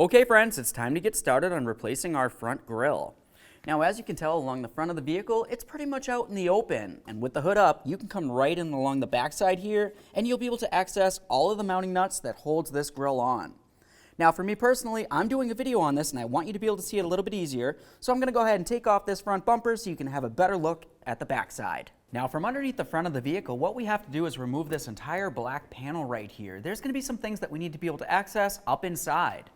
Okay friends, it's time to get started on replacing our front grille. Now as you can tell along the front of the vehicle, it's pretty much out in the open, and with the hood up, you can come right in along the backside here and you'll be able to access all of the mounting nuts that holds this grille on. Now for me personally, I'm doing a video on this and I want you to be able to see it a little bit easier, so I'm going to go ahead and take off this front bumper so you can have a better look at the backside. Now from underneath the front of the vehicle, what we have to do is remove this entire black panel right here. There's going to be some things that we need to be able to access up inside.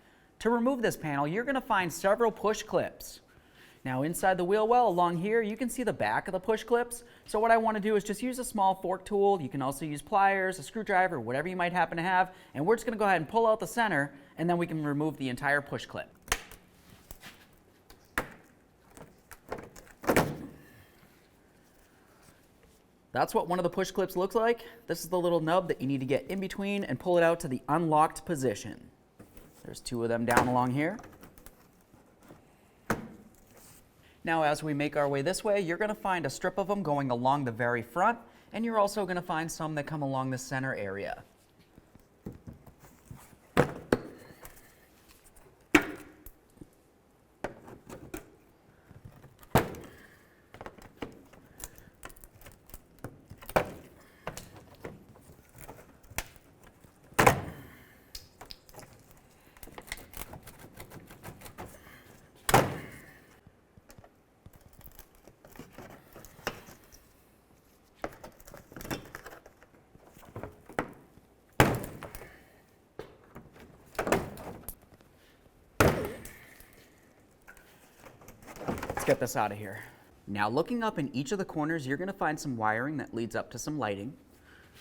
To remove this panel, you're going to find several push clips. Now inside the wheel well along here, you can see the back of the push clips. So what I want to do is just use a small fork tool. You can also use pliers, a screwdriver, whatever you might happen to have. And we're just going to go ahead and pull out the center, and then we can remove the entire push clip. That's what one of the push clips looks like. This is the little nub that you need to get in between and pull it out to the unlocked position. There's two of them down along here. Now as we make our way this way, you're going to find a strip of them going along the very front, and you're also going to find some that come along the center area. Get this out of here. Now looking up in each of the corners, you're going to find some wiring that leads up to some lighting.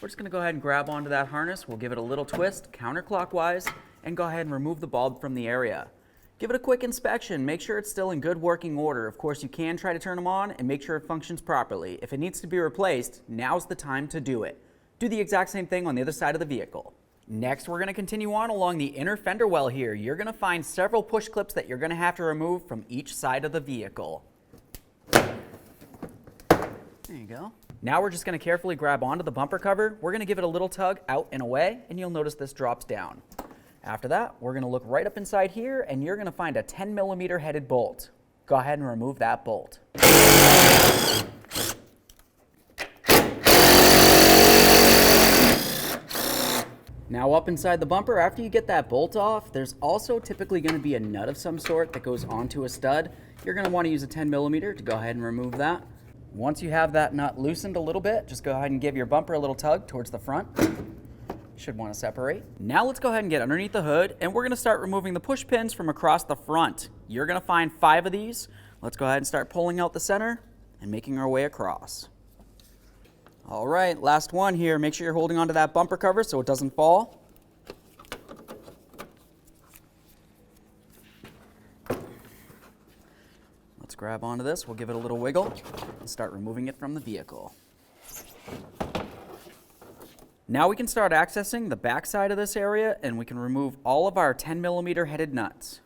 We're just going to go ahead and grab onto that harness. We'll give it a little twist counterclockwise and go ahead and remove the bulb from the area. Give it a quick inspection. Make sure it's still in good working order. Of course, you can try to turn them on and make sure it functions properly. If it needs to be replaced, now's the time to do it. Do the exact same thing on the other side of the vehicle. Next, we're going to continue on along the inner fender well here. You're going to find several push clips that you're going to have to remove from each side of the vehicle. There you go. Now we're just going to carefully grab onto the bumper cover. We're going to give it a little tug out and away, and you'll notice this drops down. After that, we're going to look right up inside here, and you're going to find a 10mm headed bolt. Go ahead and remove that bolt. Now up inside the bumper, after you get that bolt off, there's also typically going to be a nut of some sort that goes onto a stud. You're going to want to use a 10mm to go ahead and remove that. Once you have that nut loosened a little bit, just go ahead and give your bumper a little tug towards the front. Should want to separate. Now let's go ahead and get underneath the hood, and we're going to start removing the push pins from across the front. You're going to find 5 of these. Let's go ahead and start pulling out the center and making our way across. All right, last one here. Make sure you're holding onto that bumper cover so it doesn't fall. Let's grab onto this. We'll give it a little wiggle and start removing it from the vehicle. Now we can start accessing the back side of this area, and we can remove all of our 10mm headed nuts.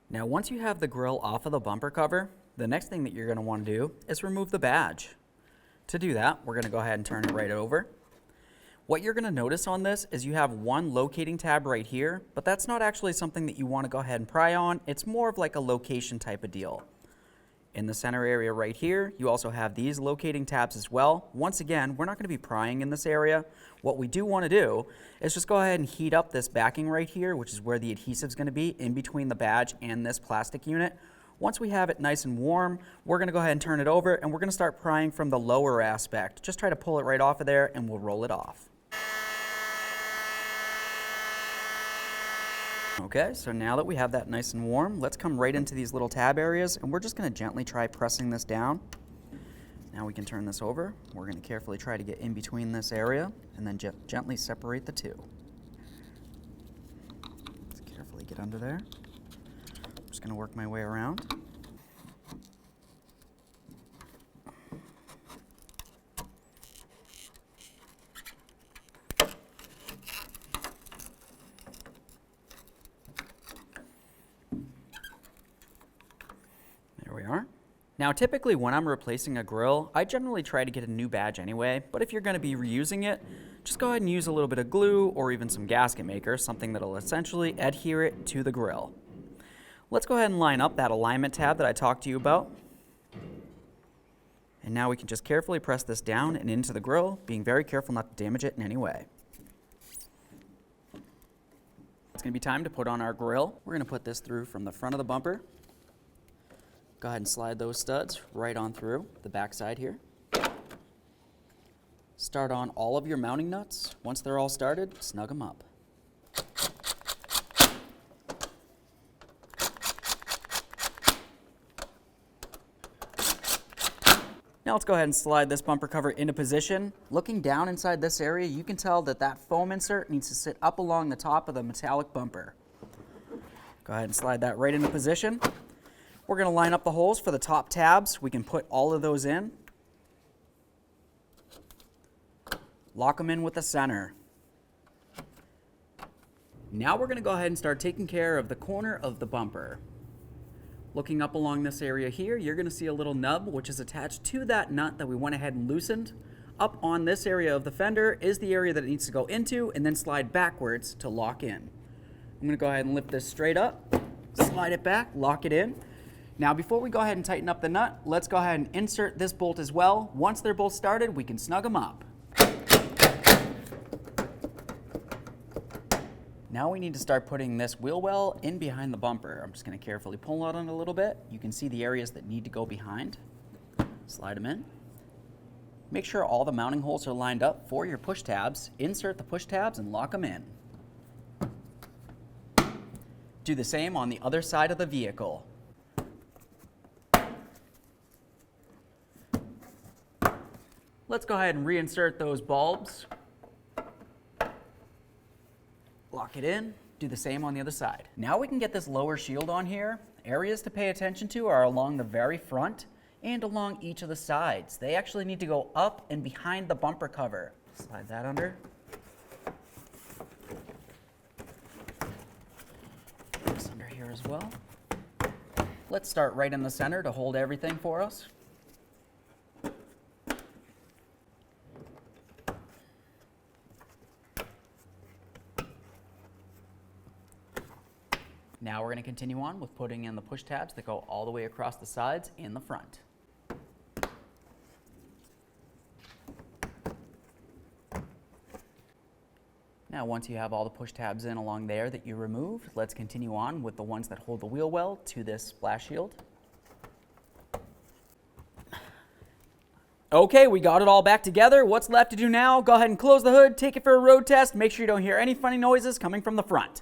Now once you have the grille off of the bumper cover, the next thing that you're going to want to do is remove the badge. To do that, we're going to go ahead and turn it right over. What you're going to notice on this is you have one locating tab right here, but that's not actually something that you want to go ahead and pry on. It's more of like a location type of deal. In the center area right here, you also have these locating tabs as well. Once again, we're not going to be prying in this area. What we do want to do is just go ahead and heat up this backing right here, which is where the adhesive is going to be in between the badge and this plastic unit. Once we have it nice and warm, we're going to go ahead and turn it over, and we're going to start prying from the lower aspect. Just try to pull it right off of there, and we'll roll it off. Okay, so now that we have that nice and warm, let's come right into these little tab areas, and we're just going to gently try pressing this down. Now we can turn this over. We're going to carefully try to get in between this area and then gently separate the two. Let's carefully get under there. I'm just going to work my way around. Now typically when I'm replacing a grill, I generally try to get a new badge anyway, but if you're going to be reusing it, just go ahead and use a little bit of glue or even some gasket maker, something that'll essentially adhere it to the grill. Let's go ahead and line up that alignment tab that I talked to you about. And now we can just carefully press this down and into the grill, being very careful not to damage it in any way. It's going to be time to put on our grill. We're going to put this through from the front of the bumper. Go ahead and slide those studs right on through the back side here. Start on all of your mounting nuts. Once they're all started, snug them up. Now let's go ahead and slide this bumper cover into position. Looking down inside this area, you can tell that that foam insert needs to sit up along the top of the metallic bumper. Go ahead and slide that right into position. We're going to line up the holes for the top tabs. We can put all of those in. Lock them in with the center. Now we're going to go ahead and start taking care of the corner of the bumper. Looking up along this area here, you're going to see a little nub which is attached to that nut that we went ahead and loosened. Up on this area of the fender is the area that it needs to go into and then slide backwards to lock in. I'm going to go ahead and lift this straight up, slide it back, lock it in. Now before we go ahead and tighten up the nut, let's go ahead and insert this bolt as well. Once they're both started, we can snug them up. Now we need to start putting this wheel well in behind the bumper. I'm just going to carefully pull it on a little bit. You can see the areas that need to go behind. Slide them in. Make sure all the mounting holes are lined up for your push tabs. Insert the push tabs and lock them in. Do the same on the other side of the vehicle. Let's go ahead and reinsert those bulbs. Lock it in, do the same on the other side. Now we can get this lower shield on here. Areas to pay attention to are along the very front and along each of the sides. They actually need to go up and behind the bumper cover. Slide that under. This under here as well. Let's start right in the center to hold everything for us. Now we're going to continue on with putting in the push tabs that go all the way across the sides in the front. Now once you have all the push tabs in along there that you removed, let's continue on with the ones that hold the wheel well to this splash shield. Okay, we got it all back together. What's left to do now? Go ahead and close the hood, take it for a road test, make sure you don't hear any funny noises coming from the front.